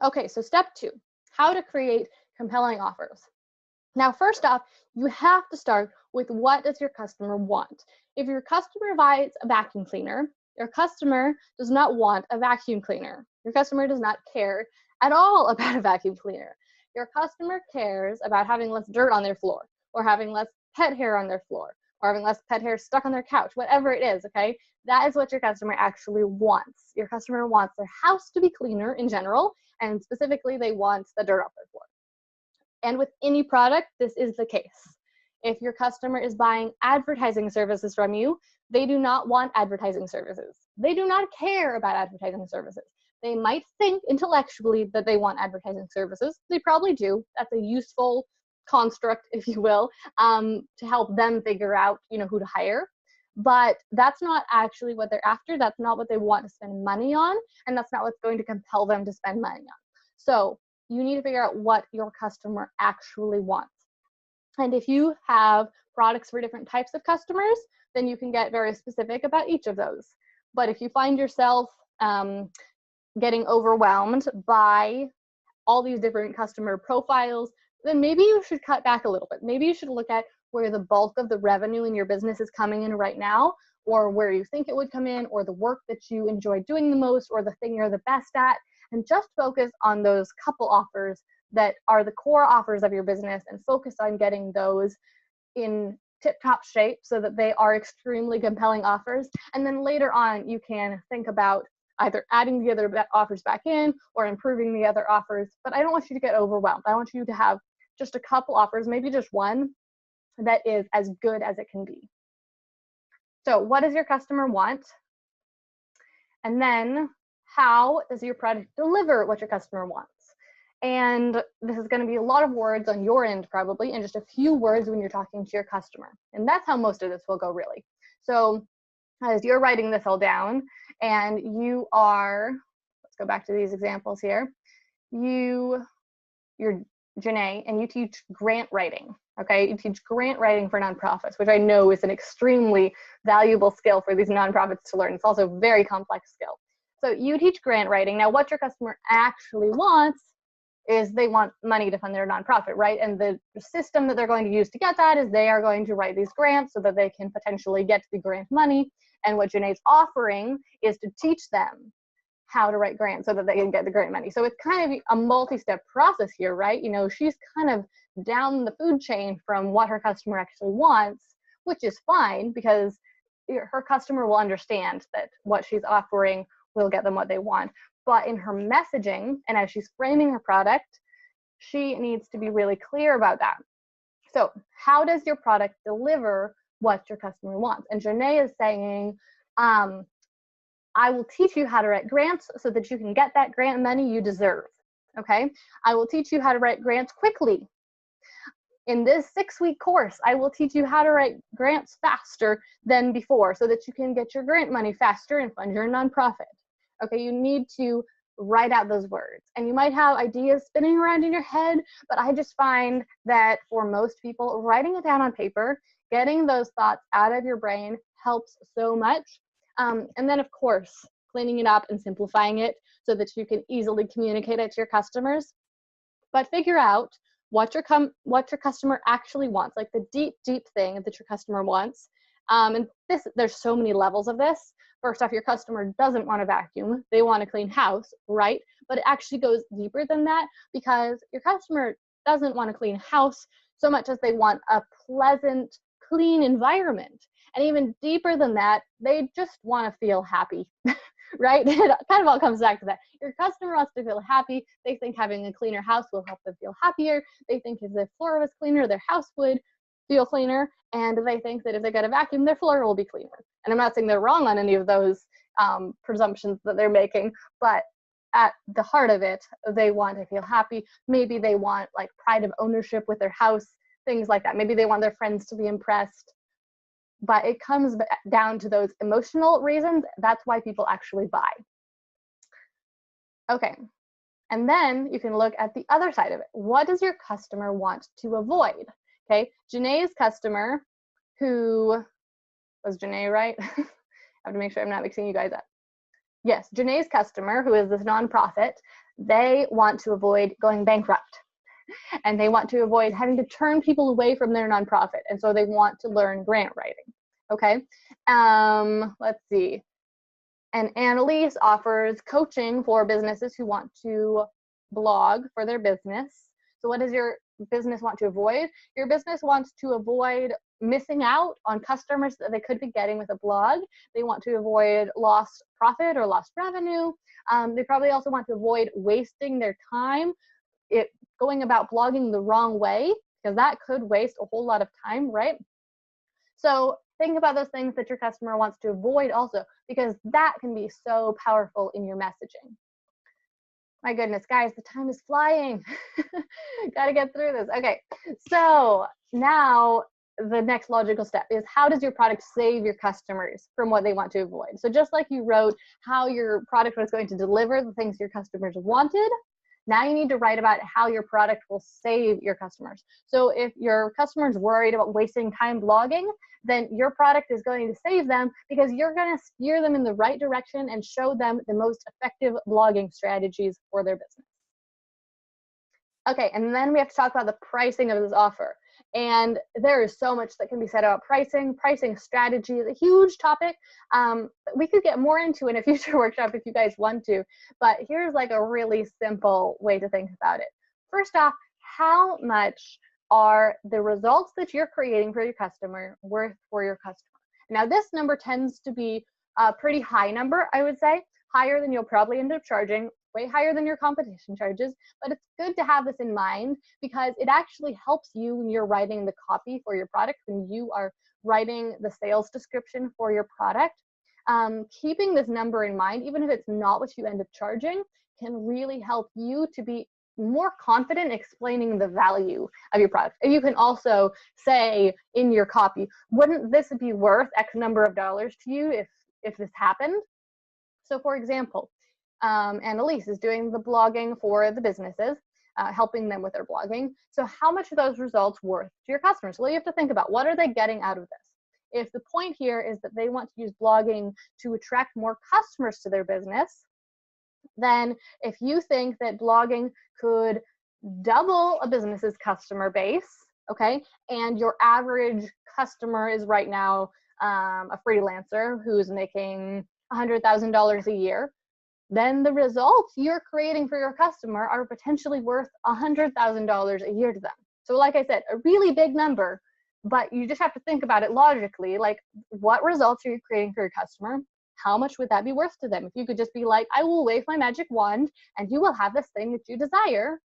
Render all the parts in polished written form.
Okay, so step 2, how to create compelling offers. Now, first off, you have to start with what does your customer want. If your customer buys a vacuum cleaner, your customer does not want a vacuum cleaner. Your customer does not care at all about a vacuum cleaner. Your customer cares about having less dirt on their floor, or having less pet hair on their floor, or having less pet hair stuck on their couch, whatever it is, okay? That is what your customer actually wants. Your customer wants their house to be cleaner in general, and specifically they want the dirt off their floor. And with any product, this is the case. If your customer is buying advertising services from you, they do not want advertising services. They do not care about advertising services. They might think intellectually that they want advertising services. They probably do. That's a useful construct, if you will, to help them figure out, who to hire. But that's not actually what they're after. That's not what they want to spend money on, and that's not what's going to compel them to spend money on. So you need to figure out what your customer actually wants. And if you have products for different types of customers, then you can get very specific about each of those. But if you find yourself getting overwhelmed by all these different customer profiles, then maybe you should cut back a little bit. Maybe you should look at where the bulk of the revenue in your business is coming in right now, or where you think it would come in, or the work that you enjoy doing the most, or the thing you're the best at, and just focus on those couple offers that are the core offers of your business, and focus on getting those in tip-top shape so that they are extremely compelling offers. And then later on, you can think about either adding the other offers back in or improving the other offers. But I don't want you to get overwhelmed. I want you to have just a couple offers, maybe just one, that is as good as it can be. So what does your customer want? And then how does your product deliver what your customer wants? And this is going to be a lot of words on your end probably, and just a few words when you're talking to your customer. And that's how most of this will go, really. So as you're writing this all down, and you are, let's go back to these examples here. You're Janae, and you teach grant writing. Okay, you teach grant writing for nonprofits, which I know is an extremely valuable skill for these nonprofits to learn. It's also a very complex skill. So you teach grant writing. Now, what your customer actually wants is they want money to fund their nonprofit, right? And the system that they're going to use to get that is they are going to write these grants so that they can potentially get the grant money. And what Janae's offering is to teach them how to write grants so that they can get the grant money. So it's kind of a multi-step process here, right? She's kind of down the food chain from what her customer actually wants, which is fine because her customer will understand that what she's offering will get them what they want. But in her messaging and as she's framing her product, she needs to be really clear about that. So how does your product deliver what your customer wants? And Janae is saying, I will teach you how to write grants so that you can get that grant money you deserve, okay? I will teach you how to write grants quickly. In this 6-week course, I will teach you how to write grants faster than before so that you can get your grant money faster and fund your nonprofit. Okay, you need to write out those words. And you might have ideas spinning around in your head, but I just find that for most people, writing it down on paper, getting those thoughts out of your brain helps so much. And then, of course, cleaning it up and simplifying it so that you can easily communicate it to your customers. But figure out what your customer actually wants, like the deep thing that your customer wants. And there's so many levels of this. First off, your customer doesn't want a vacuum. They want a clean house, right? But it actually goes deeper than that because your customer doesn't want a clean house so much as they want a pleasant, clean environment. And even deeper than that, they just want to feel happy, right? It kind of all comes back to that. Your customer wants to feel happy. They think having a cleaner house will help them feel happier. They think if their floor was cleaner, their house would feel cleaner. And they think that if they get a vacuum, their floor will be cleaner. And I'm not saying they're wrong on any of those presumptions that they're making, but at the heart of it, they want to feel happy. Maybe they want like pride of ownership with their house, things like that. Maybe they want their friends to be impressed. But it comes down to those emotional reasons. That's why people actually buy. Okay, and then you can look at the other side of it. What does your customer want to avoid? Okay, Janae's customer, who was Janae, right? I have to make sure I'm not mixing you guys up. Yes, Janae's customer, who is this nonprofit, They want to avoid going bankrupt, and they want to avoid having to turn people away from their nonprofit. And so they want to learn grant writing. Okay, let's see. And Annalise offers coaching for businesses who want to blog for their business. So what does your business want to avoid? Your business wants to avoid missing out on customers that they could be getting with a blog. They want to avoid lost profit or lost revenue. They probably also want to avoid wasting their time going about blogging the wrong way, because that could waste a whole lot of time, right? So think about those things that your customer wants to avoid also, because that can be so powerful in your messaging. My goodness, guys, the time is flying. Got to get through this. Okay, so now the next logical step is, how does your product save your customers from what they want to avoid? So just like you wrote how your product was going to deliver the things your customers wanted, now you need to write about how your product will save your customers. So if your customer's worried about wasting time blogging, then your product is going to save them, because you're going to steer them in the right direction and show them the most effective blogging strategies for their business. Okay, and then we have to talk about the pricing of this offer. And there is so much that can be said about pricing. Pricing strategy is a huge topic. We could get more into in a future workshop if you guys want to, but here's like a really simple way to think about it. First off, how much are the results that you're creating for your customer worth for your customer? Now, this number tends to be a pretty high number, I would say, higher than you'll probably end up charging, way higher than your competition charges, but it's good to have this in mind, because it actually helps you when you're writing the copy for your product, when you are writing the sales description for your product. Keeping this number in mind, even if it's not what you end up charging, can really help you to be more confident explaining the value of your product. And you can also say in your copy, wouldn't this be worth X number of dollars to you if this happened? So for example, Annalise is doing the blogging for the businesses, helping them with their blogging. So how much are those results worth to your customers? Well, you have to think about, what are they getting out of this? If the point here is that they want to use blogging to attract more customers to their business, then if you think that blogging could double a business's customer base, okay, and your average customer is right now a freelancer who's making $100,000 a year, then the results you're creating for your customer are potentially worth $100,000 a year to them. So like I said, a really big number, but you just have to think about it logically, like, what results are you creating for your customer? How much would that be worth to them? If you could just be like, I will wave my magic wand and you will have this thing that you desire,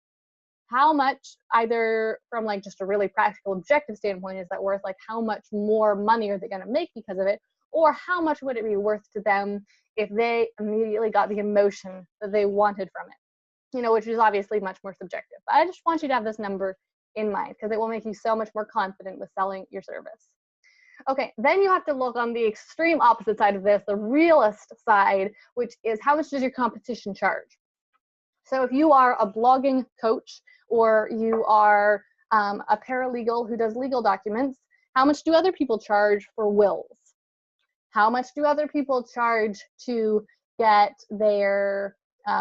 how much, either from like just a really practical objective standpoint, is that worth? Like, how much more money are they going to make because of it? Or how much would it be worth to them if they immediately got the emotion that they wanted from it? You know, which is obviously much more subjective. But I just want you to have this number in mind, because it will make you so much more confident with selling your service. Okay, then you have to look on the extreme opposite side of this, the realist side, which is, how much does your competition charge? So if you are a blogging coach, or you are a paralegal who does legal documents, how much do other people charge for wills? How much do other people charge to get their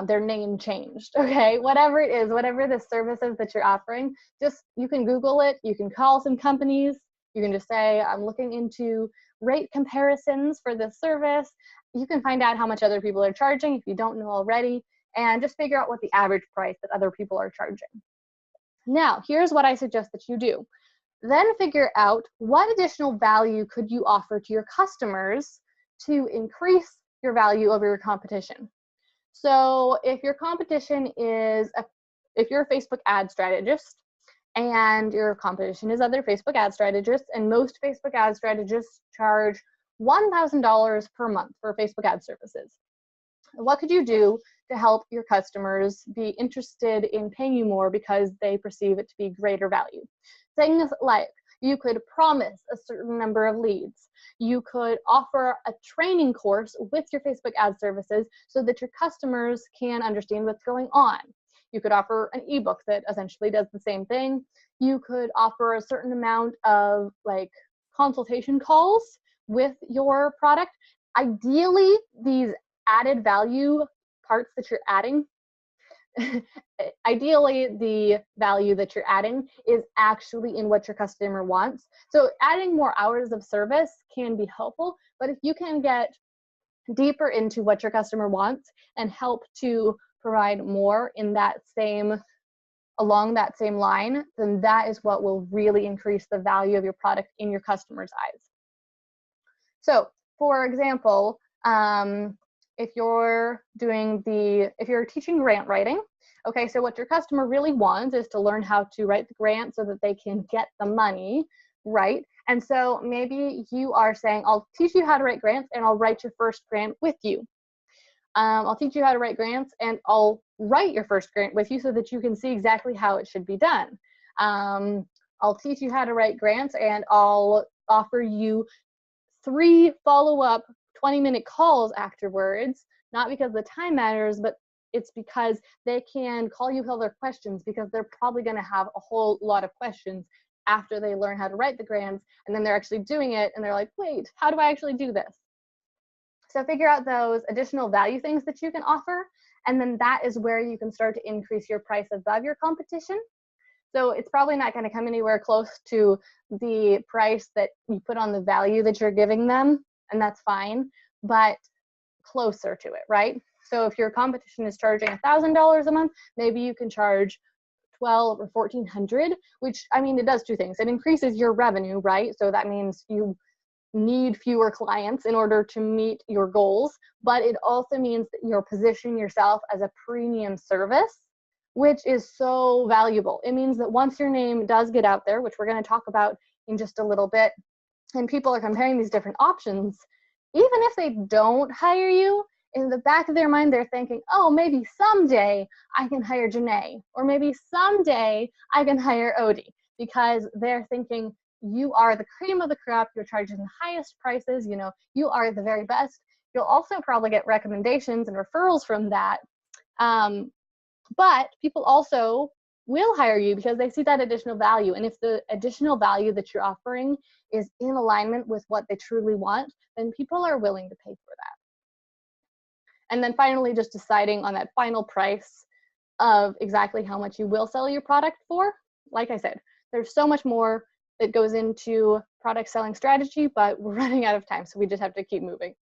name changed? Okay, whatever it is, whatever the service is that you're offering, just, you can Google it, you can call some companies, you can just say, I'm looking into rate comparisons for this service. You can find out how much other people are charging if you don't know already, and just figure out what the average price that other people are charging. Now, here's what I suggest that you do. Then figure out, what additional value could you offer to your customers to increase your value over your competition? So if your competition is, if you're a Facebook ad strategist and your competition is other Facebook ad strategists, and most Facebook ad strategists charge $1,000 per month for Facebook ad services, what could you do to help your customers be interested in paying you more because they perceive it to be greater value? Things like, you could promise a certain number of leads. You could offer a training course with your Facebook ad services so that your customers can understand what's going on. You could offer an ebook that essentially does the same thing. You could offer a certain amount of like consultation calls with your product. Ideally, these added value parts that you're adding ideally the value that you're adding is actually in what your customer wants. So adding more hours of service can be helpful, but if you can get deeper into what your customer wants and help to provide more in that same, along that same line, then that is what will really increase the value of your product in your customer's eyes. So for example, if you're teaching grant writing, okay, so what your customer really wants is to learn how to write the grant so that they can get the money, right? And so maybe you are saying, I'll teach you how to write grants and I'll write your first grant with you. I'll teach you how to write grants and I'll write your first grant with you so that you can see exactly how it should be done. I'll teach you how to write grants and I'll offer you 3 follow-up 20-minute calls afterwards, not because the time matters, but it's because they can call you with all their questions, because they're probably going to have a whole lot of questions after they learn how to write the grants, and then they're actually doing it and they're like, wait, how do I actually do this? So figure out those additional value things that you can offer, and then that is where you can start to increase your price above your competition. So it's probably not going to come anywhere close to the price that you put on the value that you're giving them, and that's fine, but closer to it, right? So if your competition is charging $1,000 a month, maybe you can charge $1,200 or $1,400, which, I mean, it does 2 things. It increases your revenue, right? So that means you need fewer clients in order to meet your goals, but it also means that you're positioning yourself as a premium service, which is so valuable. It means that once your name does get out there, which we're going to talk about in just a little bit, and people are comparing these different options, even if they don't hire you, in the back of their mind, they're thinking, oh, maybe someday I can hire Janae, or maybe someday I can hire Odie, because they're thinking you are the cream of the crop, you're charging the highest prices, you know, you are the very best. You'll also probably get recommendations and referrals from that. But people also will hire you because they see that additional value. And if the additional value that you're offering is in alignment with what they truly want, then people are willing to pay for that. And then finally, just deciding on that final price of exactly how much you will sell your product for. Like I said, there's so much more that goes into product selling strategy, but we're running out of time, so we just have to keep moving.